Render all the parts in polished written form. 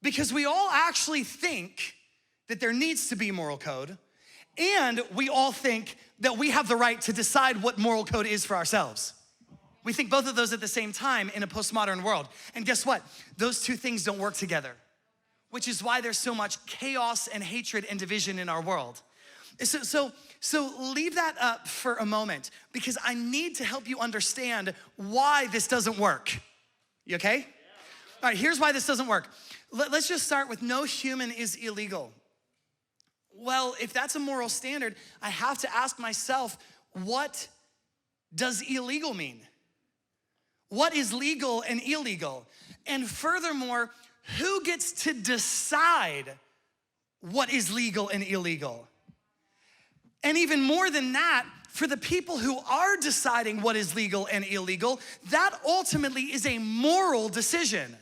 Because we all actually think that there needs to be moral code, and we all think that we have the right to decide what moral code is for ourselves. We think both of those at the same time in a postmodern world. And guess what? Those two things don't work together, which is why there's so much chaos and hatred and division in our world. So leave that up for a moment, because I need to help you understand why this doesn't work. You okay? All right, here's why this doesn't work. Let's just start with no human is illegal. Well, if that's a moral standard, I have to ask myself, what does illegal mean? What is legal and illegal? And furthermore, who gets to decide what is legal and illegal? And even more than that, for the people who are deciding what is legal and illegal, that ultimately is a moral decision.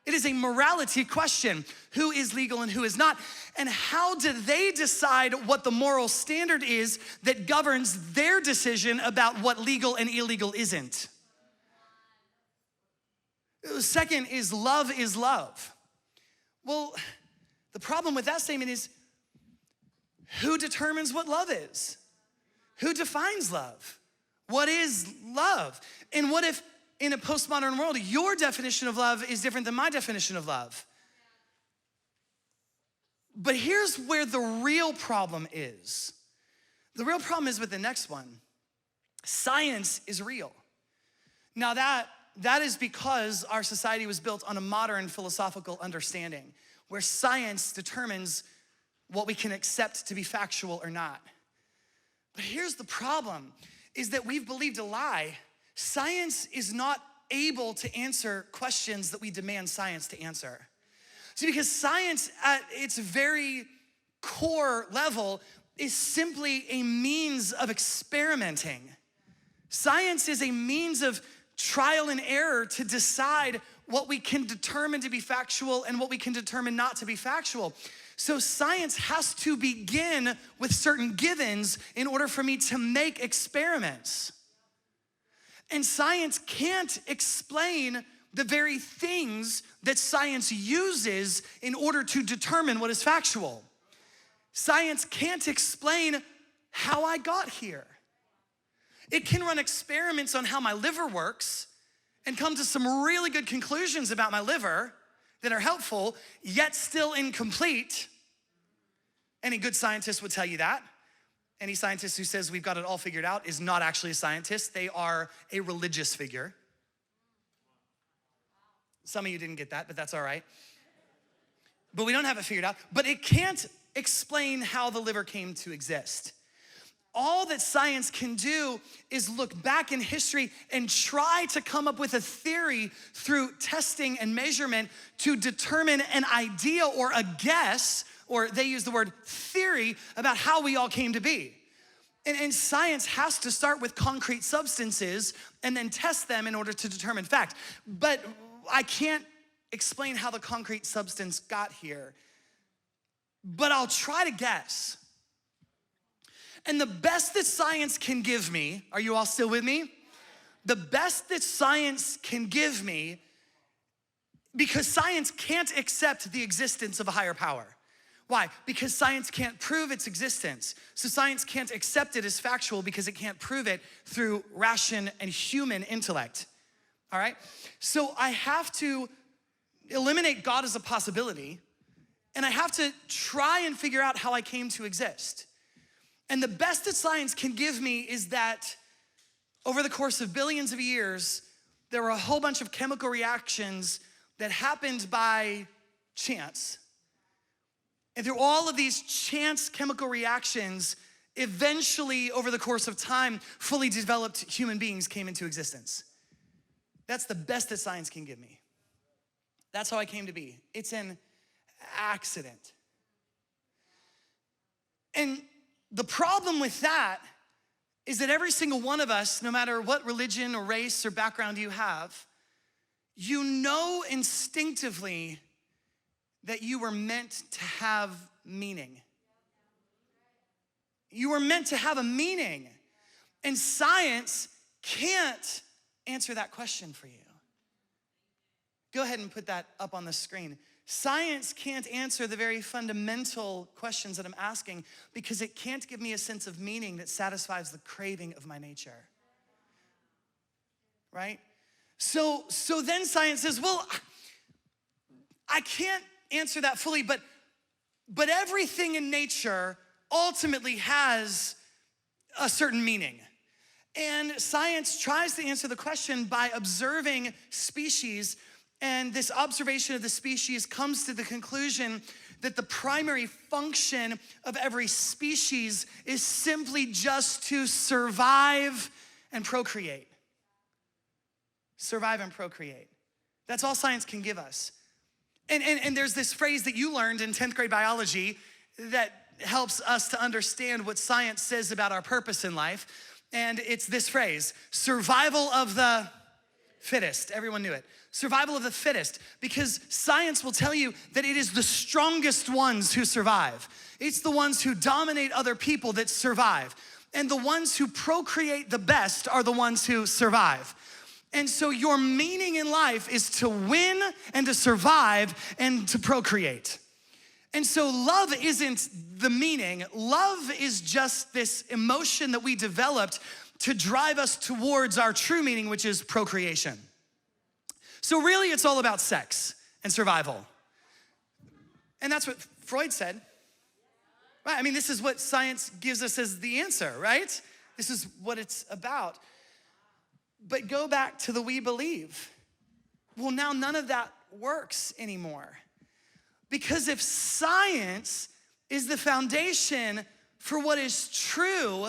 It is a morality question. Who is legal and who is not? And how do they decide what the moral standard is that governs their decision about what legal and illegal isn't? Second is love is love. Well, the problem with that statement is, who determines what love is? Who defines love? What is love? And what if in a postmodern world, your definition of love is different than my definition of love? But here's where the real problem is. The real problem is with the next one. Science is real. Now that is because our society was built on a modern philosophical understanding where science determines what we can accept to be factual or not. But here's the problem, is that we've believed a lie. Science is not able to answer questions that we demand science to answer. See, because science at its very core level is simply a means of experimenting. Science is a means of trial and error to decide what we can determine to be factual and what we can determine not to be factual. So science has to begin with certain givens in order for me to make experiments. And science can't explain the very things that science uses in order to determine what is factual. Science can't explain how I got here. It can run experiments on how my liver works and come to some really good conclusions about my liver that are helpful, yet still incomplete. Any good scientist would tell you that. Any scientist who says we've got it all figured out is not actually a scientist. They are a religious figure. Some of you didn't get that, but that's all right. But we don't have it figured out. But it can't explain how the liver came to exist. All that science can do is look back in history and try to come up with a theory through testing and measurement to determine an idea or a guess, or they use the word theory, about how we all came to be. And science has to start with concrete substances and then test them in order to determine fact. But I can't explain how the concrete substance got here, but I'll try to guess. And the best that science can give me, are you all still with me? The best that science can give me, because science can't accept the existence of a higher power. Why? Because science can't prove its existence. So science can't accept it as factual because it can't prove it through ration and human intellect. All right? So I have to eliminate God as a possibility, and I have to try and figure out how I came to exist. And the best that science can give me is that over the course of billions of years, there were a whole bunch of chemical reactions that happened by chance. And through all of these chance chemical reactions, eventually, over the course of time, fully developed human beings came into existence. That's the best that science can give me. That's how I came to be. It's an accident. And the problem with that is that every single one of us, no matter what religion or race or background you have, you know instinctively that you were meant to have meaning. You were meant to have a meaning. And science can't answer that question for you. Go ahead and put that up on the screen. Science can't answer the very fundamental questions that I'm asking because it can't give me a sense of meaning that satisfies the craving of my nature. Right? So then science says, well, I can't answer that fully, but everything in nature ultimately has a certain meaning. And science tries to answer the question by observing species, and this observation of the species comes to the conclusion that the primary function of every species is simply just to survive and procreate. Survive and procreate. That's all science can give us. And there's this phrase that you learned in 10th grade biology that helps us to understand what science says about our purpose in life. And it's this phrase, survival of the fittest. Everyone knew it. Survival of the fittest, because science will tell you that it is the strongest ones who survive. It's the ones who dominate other people that survive. And the ones who procreate the best are the ones who survive. And so your meaning in life is to win and to survive and to procreate. And so love isn't the meaning. Love is just this emotion that we developed to drive us towards our true meaning, which is procreation. So really, it's all about sex and survival. And that's what Freud said. Right? I mean, this is what science gives us as the answer, right? This is what it's about. But go back to the we believe. Well, now none of that works anymore. Because if science is the foundation for what is true,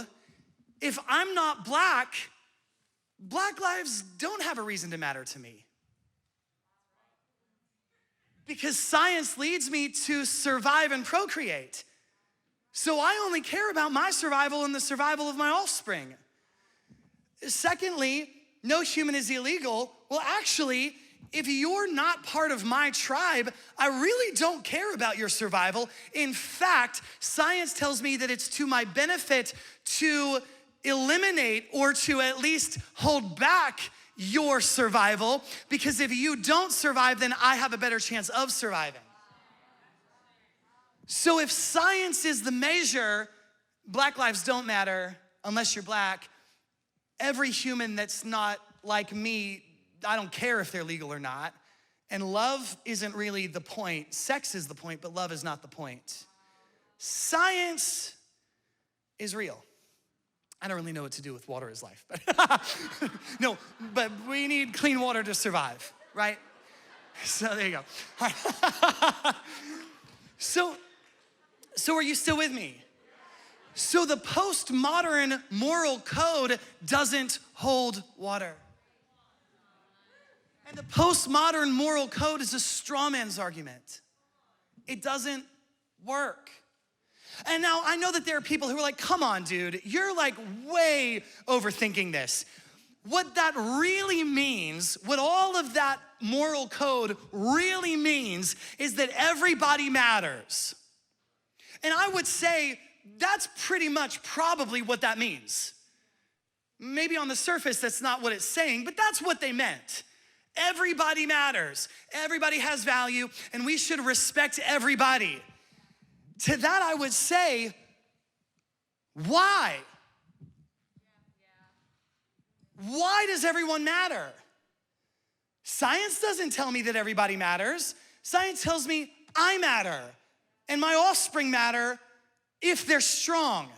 if I'm not black lives don't have a reason to matter to me. Because science leads me to survive and procreate. So I only care about my survival and the survival of my offspring. Secondly, no human is illegal. Well, actually, if you're not part of my tribe, I really don't care about your survival. In fact, science tells me that it's to my benefit to eliminate or to at least hold back your survival, because if you don't survive, then I have a better chance of surviving. So if science is the measure, black lives don't matter unless you're black. Every human that's not like me, I don't care if they're legal or not. And love isn't really the point. Sex is the point, but love is not the point. Science is real. I don't really know what to do with water is life. But no, but we need clean water to survive, right? So there you go. All right. So are you still with me? So the postmodern moral code doesn't hold water. And the postmodern moral code is a straw man's argument. It doesn't work. And now I know that there are people who are like, come on, dude, you're like way overthinking this. What that really means, what all of that moral code really means is that everybody matters. And I would say that's pretty much probably what that means. Maybe on the surface, that's not what it's saying, but that's what they meant. Everybody matters, everybody has value, and we should respect everybody. To that I would say, why? Why does everyone matter? Science doesn't tell me that everybody matters. Science tells me I matter, and my offspring matter if they're strong.